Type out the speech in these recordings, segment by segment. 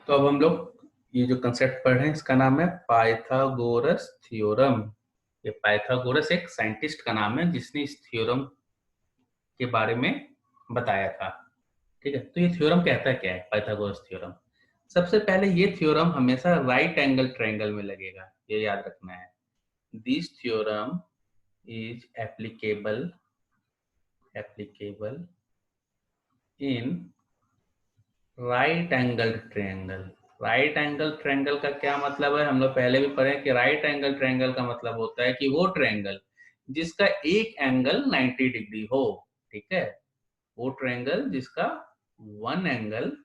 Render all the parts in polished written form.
तो अब हम लोग ये जो कंसेप्ट पढ़ रहे हैं इसका नाम है पाइथागोरस थ्योरम। ये पाइथागोरस एक साइंटिस्ट का नाम है जिसने इस थ्योरम के बारे में बताया था। ठीक है, तो ये थ्योरम कहता है क्या है पाइथागोरस थ्योरम। सबसे पहले ये थ्योरम हमेशा राइट एंगल ट्रायंगल में लगेगा, ये याद रखना है। This theorem is applicable in right angle triangle. Right angle triangle का क्या मतलब है, हम लोग पहले भी पढ़े कि राइट एंगल ट्रायंगल का मतलब होता है कि वो ट्रायंगल जिसका एक एंगल 90 डिग्री हो। ठीक है, वो ट्रायंगल जिसका one angle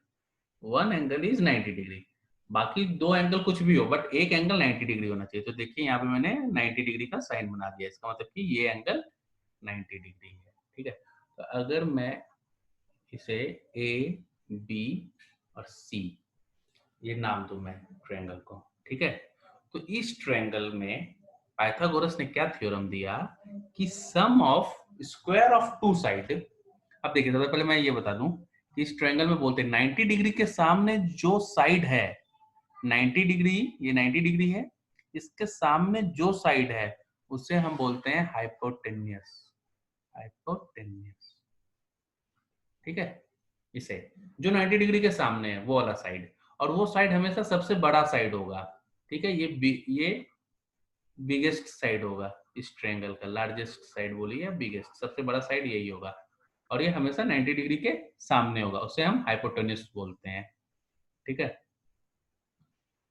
one angle is 90 degree. बाकी दो एंगल कुछ भी हो बट एक एंगल 90 डिग्री होना चाहिए। तो देखिए यहाँ पे मैंने 90 डिग्री का साइन बना दिया, इसका मतलब कि ये एंगल 90 डिग्री है। ठीक है, तो अगर मैं इसे ए बी और सी ये नाम दूं मैं ट्रायंगल को। ठीक है, तो इस ट्रायंगल में पाइथागोरस ने क्या थ्योरम दिया कि sum of square of two side. अब देखिए सबसे पहले मैं ये बता दूं कि इस ट्रायंगल में बोलते हैं 90 डिग्री के सामने जो साइड है 90 डिग्री, ये 90 डिग्री है, इसके सामने जो साइड है उसे हम बोलते हैं हाइपोटेन्यूस। हाइपोटेन्यूस, ठीक है, इसे जो 90 डिग्री के सामने है वो वाला साइड, और वो साइड हमेशा सबसे बड़ा साइड होगा। ठीक है, ये बिगेस्ट साइड होगा इस ट्रायंगल का, लार्जेस्ट साइड बोलिए या बिगेस्ट, सबसे बड़ा साइड यही होगा, और ये हमेशा 90 डिग्री के सामने होगा, उसे हम हाइपोटेन्यूस बोलते हैं। ठीक है,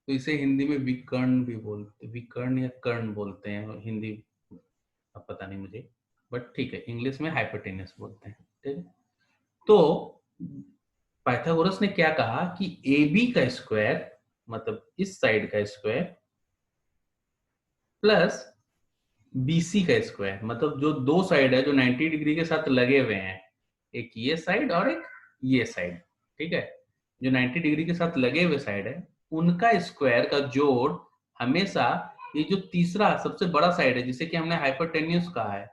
तो इसे हिंदी में विकर्ण भी बोलते, विकर्ण या कर्ण बोलते हैं हिंदी, अब पता नहीं मुझे, बट ठीक है इंग्लिश में हाइपोटेन्यूस बोलते हैं। ठीक है, तो पाइथागोरस ने क्या कहा कि ए बी का स्क्वायर मतलब इस साइड का स्क्वायर प्लस बीसी का स्क्वायर, मतलब जो दो साइड है जो 90 डिग्री के साथ लगे हुए हैं, एक ये साइड और एक ये साइड। ठीक है, जो 90 डिग्री के साथ लगे हुए साइड है उनका स्क्वायर का जोड़ हमेशा ये जो तीसरा सबसे बड़ा साइड है जिसे कि हमने हाइपोटेन्यूस कहा है,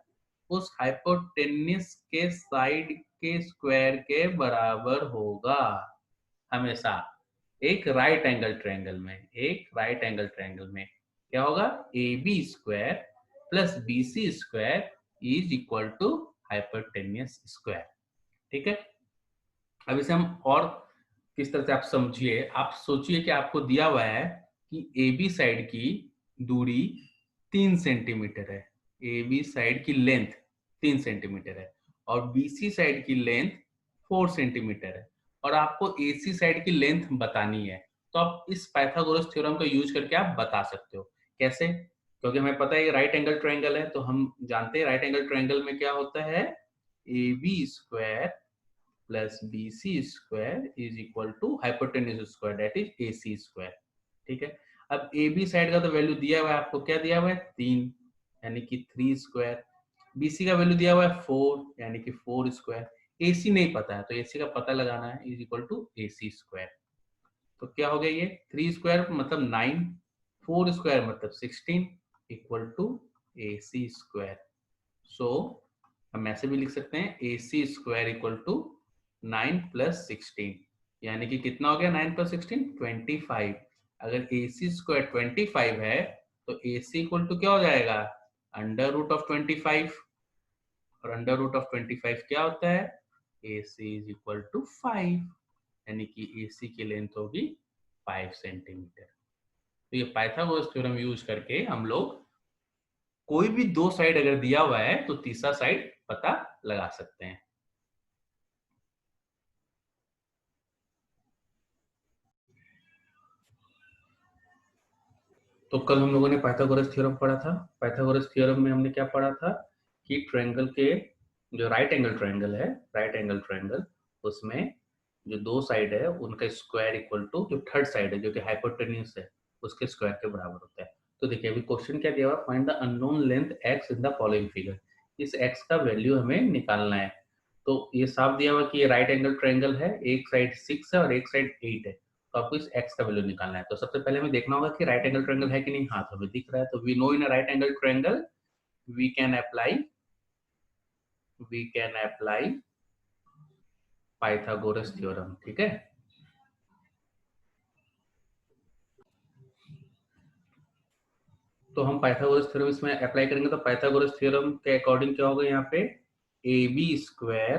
उस हाइपोटेन्यूस के साइड के स्क्वायर के बराबर होगा हमेशा। एक राइट एंगल ट्रायंगल में, एक राइट एंगल ट्रायंगल में क्या होगा, A B square plus B C square is equal to hypotenuse square. ठीक है, अब इसे हम और किस तरह से आप समझिए, आप सोचिए कि आपको दिया हुआ है कि ए बी साइड की दूरी 3 सेंटीमीटर है, ए बी साइड की लेंथ 3 सेंटीमीटर है और बी सी साइड की लेंथ 4 सेंटीमीटर है, और आपको ए सी साइड की लेंथ बतानी है। तो आप इस पाइथागोरस थ्योरम का यूज करके आप बता सकते हो। कैसे, क्योंकि हमें पता है ये राइट एंगल ट्रायंगल है, तो हम जानते हैं राइट एंगल ट्रायंगल में क्या होता है, A B square plus B C square is equal to hypotenuse square that is A C square. ठीक है, अब ए बी साइड का तो वैल्यू दिया हुआ है आपको, क्या दिया हुआ है 3 यानी कि 3 स्क्वायर, बीसी का वैल्यू दिया हुआ है 4 यानी कि 4 स्क्वायर, एसी नहीं पता है तो एसी का पता लगाना है is equal to A C square. तो क्या हो गया, ये 3 स्क्वायर मतलब 9, 4 स्क्वायर मतलब 16 equal to A C square. So हम ऐसे भी लिख सकते हैं A C square equal to 9 plus 16, यानी कि कितना हो गया 9 प्लस 16 25। अगर ए सी स्क्वायर 25 है तो ए सी इक्वल टू क्या हो जाएगा, अंडर रूट ऑफ 25, और अंडर रूट ऑफ 25 क्या होता है, ए सी इज इक्वल टू 5, यानी कि ए सी की लेंथ होगी 5 सेंटीमीटर। तो ये पाइथागोरस थ्योरम यूज करके हम लोग कोई भी दो साइड अगर दिया हुआ है तो तीसरा साइड पता लगा सकते हैं। तो कल हम लोगों ने पाइथागोरस थ्योरम पढ़ा था। पाइथागोरस थ्योरम में हमने क्या पढ़ा था कि ट्रायंगल के जो राइट एंगल ट्रायंगल है, राइट एंगल ट्रायंगल, उसमें जो दो साइड है उनका स्क्वायर इक्वल टू जो थर्ड साइड है जो कि हाइपोटेन्यूस है उसके स्क्वायर के बराबर होता है। तो देखिए अभी क्वेश्चन क्या दिया हुआ, find the unknown length x in the following figure. इस x का वैल्यू हमें निकालना है। तो ये साफ दिया हुआ कि ये राइट एंगल ट्रायंगल है, एक साइड 6 है और एक साइड 8 है, तो आपको इस x का वैल्यू निकालना है। तो सबसे पहले हमें देखना होगा कि राइट एंगल ट्रायंगल है कि नहीं। हाँ, तो हमें दिख रहा है, तो we know in a right angle triangle we can apply Pythagoras theorem. ठीक है, तो हम पाइथागोरस थ्योरम इसमें अप्लाई करेंगे, तो पाइथागोरस थ्योरम के अकॉर्डिंग क्या होगा यहाँ पे, A B square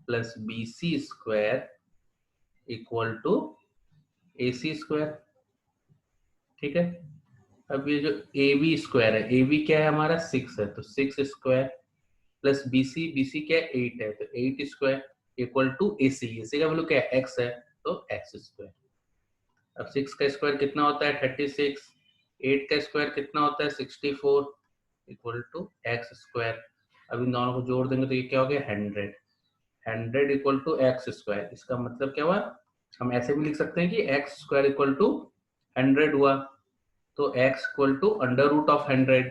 plus B C square equal to A C square. ठीक है, अब ये जो ए बी स्क्वायर है, ए बी क्या है हमारा 6 है, तो 6 स्क्वायर प्लस बी सी क्या है 8 है, तो 8 स्क्वायर इक्वल टू ए सी का वैल्यू क्या है x है, तो x स्क्वायर। अब 6 का स्क्वायर कितना होता है 36, 8 का स्क्वायर कितना होता है 64 इक्वल टू एक्स स्क्वायर। अब इन दोनों को जोड़ देंगे तो ये क्या हो गया 100, 100 इक्वल टू एक्स स्क्वायर। इसका मतलब क्या हुआ, हम ऐसे भी लिख सकते हैं कि एक्स स्क्वायर इक्वल टू 100 हुआ, तो x equal to under root of 100,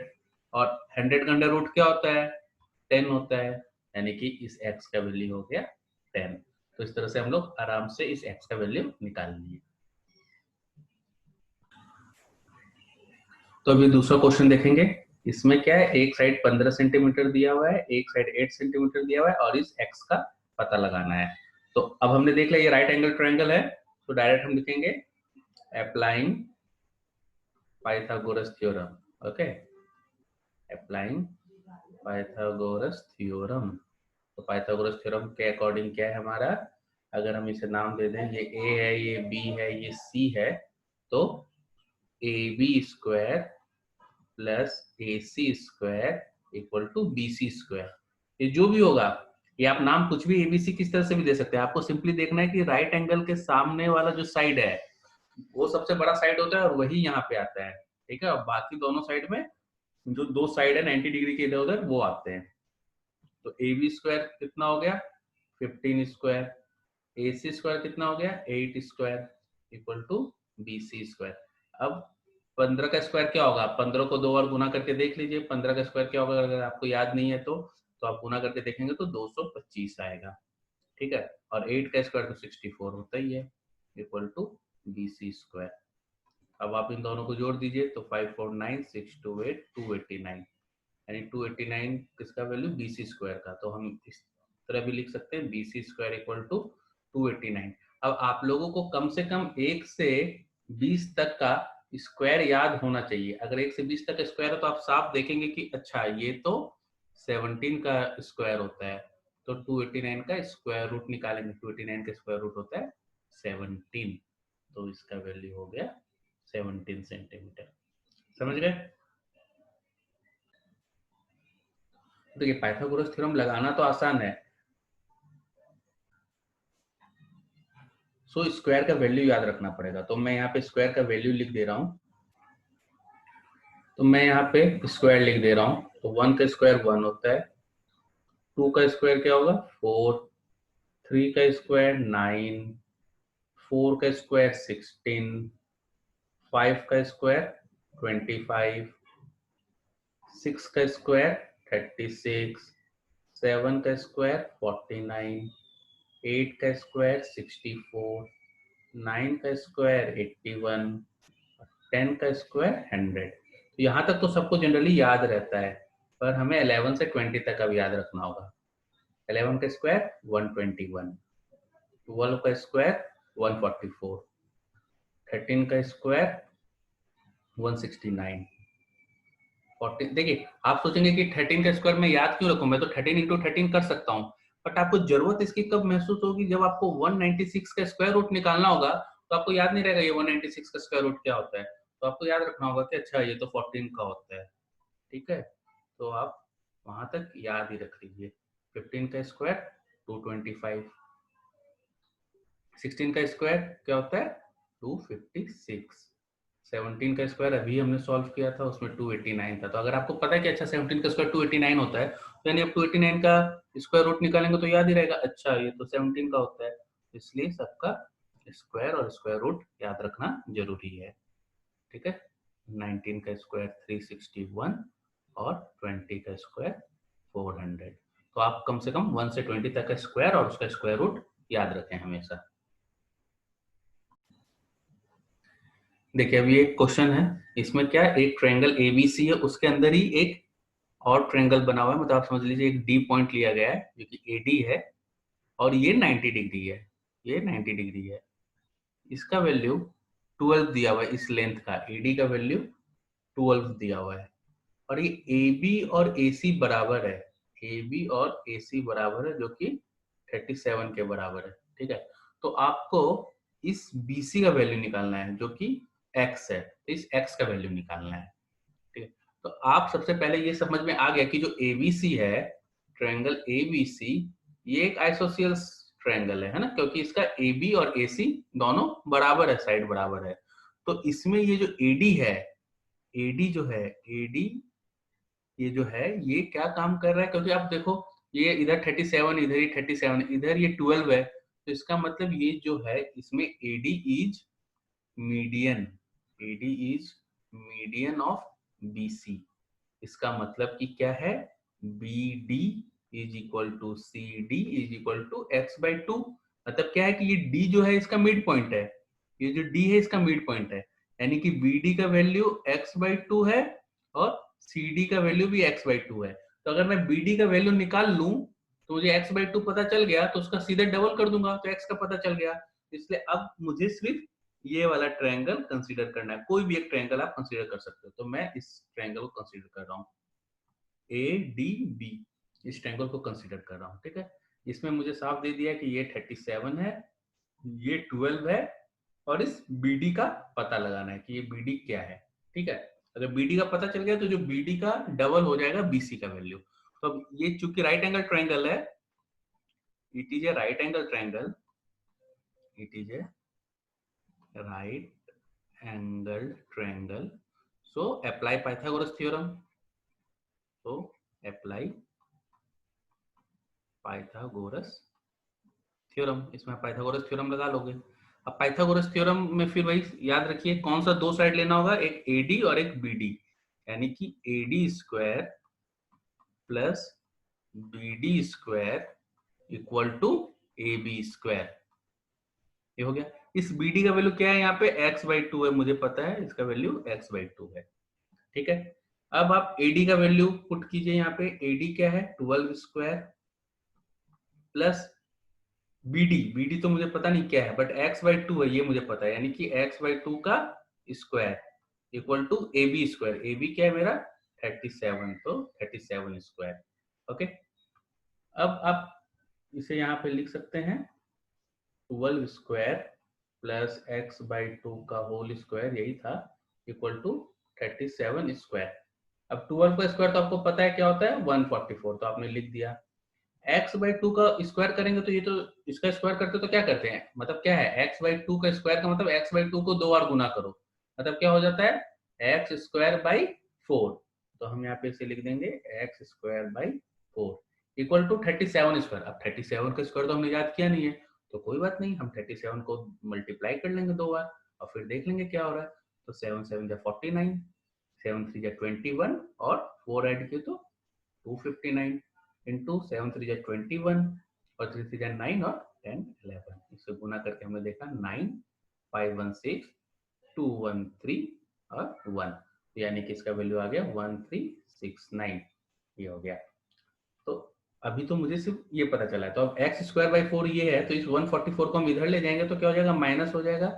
और 100 का अंडर रूट क्या होता है 10 होता है, यानी कि इस x का वैल्यू हो गया 10। तो इस तरह से हम लोग आराम से इस x का वैल्यू निकाल लिए। तो अभी दूसरा क्वेश्चन देखेंगे। इसमें क्या है, एक साइड 15 सेंटीमीटर दिया हुआ है, एक साइड 8 सेंटीमीटर दिया हुआ है, और इस x का पता लगाना है। तो अब हमने देख लिया ये राइट एंगल ट्रायंगल है, तो डायरेक्ट हम लिखेंगे applying Pythagoras theorem. Okay, applying Pythagoras theorem. तो पाइथागोरस थ्योरम के अकॉर्डिंग क्या है हमारा, अगर हम इसे नाम दे दें, ये a है, ये b है, ये c है, तो A B square plus A C square equal to B C square. ये जो भी होगा, ये आप नाम कुछ भी एबीसी किस तरह से भी दे सकते हैं, आपको सिंपली देखना है कि राइट एंगल के सामने वाला जो साइड है वो सबसे बड़ा साइड होता है और वही यहाँ पे आता है। ठीक है, और बाकी दोनों साइड में जो दो साइड है 90 डिग्री के इधर उधर वो आते हैं। तो ए बी स्क्वायर कितना हो गया 15 स्क्वायर, ए सी स्क्वायर कितना हो गया 8 square equal to B C square. अब 15 का स्क्वायर क्या होगा, 15 को 2 बार गुना करके देख लीजिए, 15 का स्क्वायर क्या होगा, अगर आपको याद नहीं है तो आप गुना करके देखेंगे तो 225 आएगा। ठीक है, और 8 का स्क्वायर तो 64 होता ही है equal to B C square. अब आप इन दोनों को जोड़ दीजिए तो 5 4 9 6 2 8 289, यानी 289 किसका वैल्यू बी सी स्क्वायर का। तो हम इस तरह भी लिख सकते हैं B C square equal to 289। अब आप लोगों को कम से कम 1 से 20 तक का स्क्वायर याद होना चाहिए। अगर 1 से 20 तक का स्क्वायर है तो आप साफ देखेंगे कि अच्छा ये तो 17 का स्क्वायर होता है, तो 289 का स्क्वायर रूट निकालेंगे, 289 का स्क्वायर रूट होता है 17, तो इसका वैल्यू हो गया 17 सेंटीमीटर। समझ गए। देखिए पाइथागोरस थ्योरम लगाना तो आसान है, सो स्क्वायर का वैल्यू याद रखना पड़ेगा। तो मैं यहाँ पे स्क्वायर का वैल्यू लिख दे रहा हूँ, तो मैं यहाँ पे स्क्वायर लिख दे रहा हूँ। तो 1 का स्क्वायर 1 होता है, 2 का स्क्वायर क्या होगा 4, 3 का स्क्वायर 9, 4 का स्क्वायर 16, 5 का स्क्वायर 25, 6 का स्क्वायर 36, 7 का स्क्वायर 49, 8 का स्क्वायर 64, 9 का स्क्वायर 81, 10 का स्क्वायर 100। तो यहाँ तक तो सबको जनरली याद रहता है, पर हमें 11 से 20 तक अब याद रखना होगा। 11 का स्क्वायर 121, 12 का स्क्वायर 144, 13 का स्क्वायर 169, 40। देखिए आप सोचेंगे कि 13 का स्क्वायर मैं याद क्यों रखूं, मैं तो 13 इंटू 13 कर सकता हूँ। बट आपको जरूरत इसकी कब महसूस होगी, जब आपको 196 का स्क्वायर रूट निकालना होगा, तो आपको याद नहीं रहेगा ये 196 का स्क्वायर रूट क्या होता है। तो आपको याद रखना होगा कि अच्छा ये तो 14 का होता है। ठीक है, तो आप वहां तक याद ही रख लीजिए। 15 का स्क्वायर 225, 16 का स्क्वायर क्या होता है 256, 17 का स्क्वायर अभी हमने सॉल्व किया था उसमें 289 था। तो अगर आपको पता है कि अच्छा 17 का स्क्वायर 289 होता है, तो यानी आप 289 का स्क्वायर रूट निकालेंगे तो याद ही रहेगा अच्छा ये तो 17 का होता है। इसलिए सबका स्क्वायर और स्क्वायर रूट याद रखना जरूरी है। ठीक है, 19 का स्क्वायर 361 और 20 का स्क्वायर 400। तो आप कम से कम 1 से 20 तक का स्क्वायर और उसका स्क्वायर रूट याद रखें हमेशा। देखिए अभी एक क्वेश्चन है, इसमें क्या है एक ट्रायंगल एबीसी है, उसके अंदर ही एक और ट्रायंगल बना हुआ है, मतलब आप समझ लीजिए एक डी पॉइंट लिया गया है जो कि एडी है, और ये 90 डिग्री है, ये 90 डिग्री है। इसका वैल्यू 12 दिया हुआ है इस लेंथ का, एडी का वैल्यू 12 दिया हुआ है और ये AB और AC बराबर है, AB और AC बराबर है जो कि 37 के बराबर है, ठीक है। तो आपको इस BC का वैल्यू निकालना है जो कि x है, तो इस x का वैल्यू निकालना है, ठीक है। तो आप सबसे पहले ये समझ में आ गया कि जो ABC है, ट्रायंगल ABC, ये एक आइसोसेलेस ट्रायंगल है ना, क्योंकि इसका AB और AC दोनों बराबर है, साइड बराबर है। तो इसमें ये जो AD है, AD जो है, AD ये जो है ये क्या काम कर रहा है, क्योंकि आप देखो ये इधर 37, इधर ही 37, इधर ये 12 है, तो इसका मतलब ये जो है इसमें AD is median, AD is median of BC। इसका मतलब कि क्या है, BD is equal to CD is equal to x/2। मतलब क्या है कि ये D जो है इसका मिड पॉइंट है, ये जो D है इसका मिड पॉइंट है, यानी कि BD का वैल्यू x/2 है और CD का वैल्यू भी x/2 है। तो अगर मैं BD का वैल्यू निकाल लूं तो मुझे x/2 पता चल गया, तो उसका सीधे डबल कर दूंगा तो x का पता चल गया। इसलिए अब मुझे सिर्फ ये वाला ट्रायंगल कंसीडर करना है, कोई भी एक ट्रायंगल आप कंसीडर कर सकते हो। तो मैं इस ट्रायंगल को कंसीडर कर रहा हूँ, ADB, इस ट्रायंगल को कंसीडर कर रहा हूँ, ठीक है। इसमें मुझे साफ दे दिया कि ये 37 है, ये 12 है और इस BD का पता लगाना है कि ये BD क्या है, ठीक है। अगर BD का पता चल गया तो जो BD का डबल हो जाएगा BC का वैल्यू। तो अब ये चूंकि राइट एंगल ट्रायंगल है, it is a right angle triangle, it is a right angle triangle, so apply Pythagoras theorem, so apply Pythagoras theorem, इसमें पाइथागोरस थ्योरम लगा लोगे। अब पाइथागोरस थ्योरम में फिर वही याद रखिए कौन सा दो साइड लेना होगा, एक AD और एक BD, यानी कि AD square plus BD square equal to AB square, ये हो गया। इस BD का वैल्यू क्या है, यहाँ पे x/2 है, मुझे पता है इसका वैल्यू x/2 है, ठीक है। अब आप AD का वैल्यू पुट कीजिए, यहाँ पे AD क्या है 12 स्क्वायर प्लस BD तो मुझे पता नहीं क्या है, बट x/2 है ये मुझे पता है, यानी कि x/2 का square equal to AB square, AB क्या है मेरा 37, तो 37 स्क्वायर, ओके। अब आप इसे यहाँ पे लिख सकते हैं 12 स्क्वायर प्लस x/2 का होल स्क्वायर, यही था, इक्वल टू 37 स्क्वायर। अब 12 का स्क्वायर तो आपको पता है क्या होता है 144, तो आपने लिख दिया। x/2 का स्क्वायर करेंगे तो ये तो इसका स्क्वायर करते तो क्या करते हैं, मतलब क्या है x/2 का स्क्वायर का मतलब x/2 को 2 बार गुना करो, मतलब क्या हो जाता है x²/4। तो हम यहाँ पे इसे लिख देंगे x²/4 इक्वल टू 37 स्क्वायर। अब 37 का स्क्वायर तो हमने याद किया नहीं है, तो कोई बात नहीं, हम 37 को मल्टीप्लाई कर लेंगे 2 बार और फिर देख लेंगे क्या हो रहा है। तो 7 7 जा 49, 7 3 जा 21 और 4 ऐड किए तो 259 इंटू 7 3 जा 21 और 3 3 जा 9 और 10 11, इससे गुना करके हमने देखा 9 5 1 6 2 1 3 और 1, यानी कि इसका वैल्यू आ गया 1369, ये हो गया। तो अभी तो मुझे सिर्फ ये पता चला है, तो अब x²/4 ये है, तो इस 144 को हम इधर ले जाएंगे तो क्या हो जाएगा, माइनस हो जाएगा।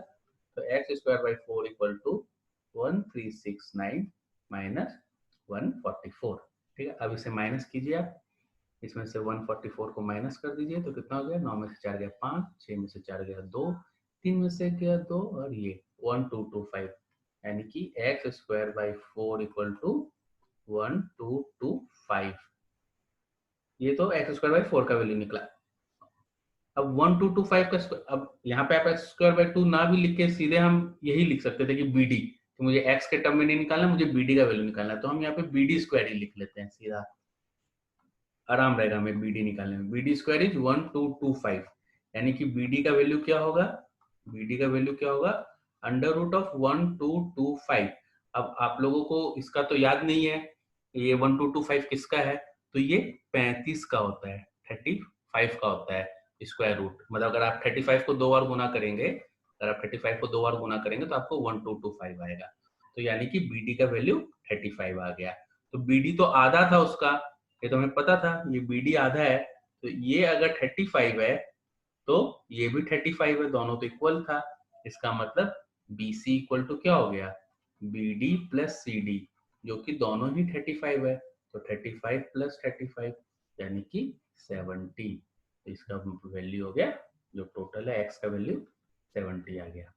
तो x²/4 इक्वल टू 1369 माइनस 144, ठीक है। अब इसे माइनस कीजिए आप, इसमें से 144 को माइनस कर दीजिए तो कितना हो गया, 9 में से 4 गया 5, 6 में से 4 गया 2, 3 में से गया 2 और ये 1225, यानी कि x²/4 इक्वल टू 1225। ये तो x²/4 का वैल्यू निकला। अब 1225 का अब यहाँ पे आप x²/2 ना भी लिख के सीधे हम यही लिख सकते थे कि BD, तो मुझे x के टर्म में नहीं निकालना, मुझे BD का वैल्यू निकालना है, तो हम यहाँ पे BD² ही लिख लेते हैं सीधा, आराम रहेगा हमें BD निकालने में। BD² इज 1225, यानी कि BD का वैल्यू क्या होगा, BD का वैल्यू क्या होगा √1225। अब आप लोगों को इसका तो याद नहीं है, ये 1225 किसका है, तो ये 35 का होता है, 35 का होता है स्क्वायर रूट। मतलब अगर आप 35 को 2 बार गुना करेंगे, अगर आप 35 को 2 बार गुना करेंगे तो आपको 1225 आएगा, तो यानी कि BD का वैल्यू 35 आ गया। तो BD तो आधा था उसका, ये तो हमें पता था, ये BD आधा है, तो ये अगर 35 है तो ये भी 35 है, दोनों तो इक्वल था। इसका मतलब BC इक्वल टू क्या हो गया, BD प्लस CD, जो कि दोनों ही 35 है, तो 35 प्लस 35 यानी कि 70। इसका वैल्यू हो गया, जो टोटल है x का वैल्यू 70 आ गया।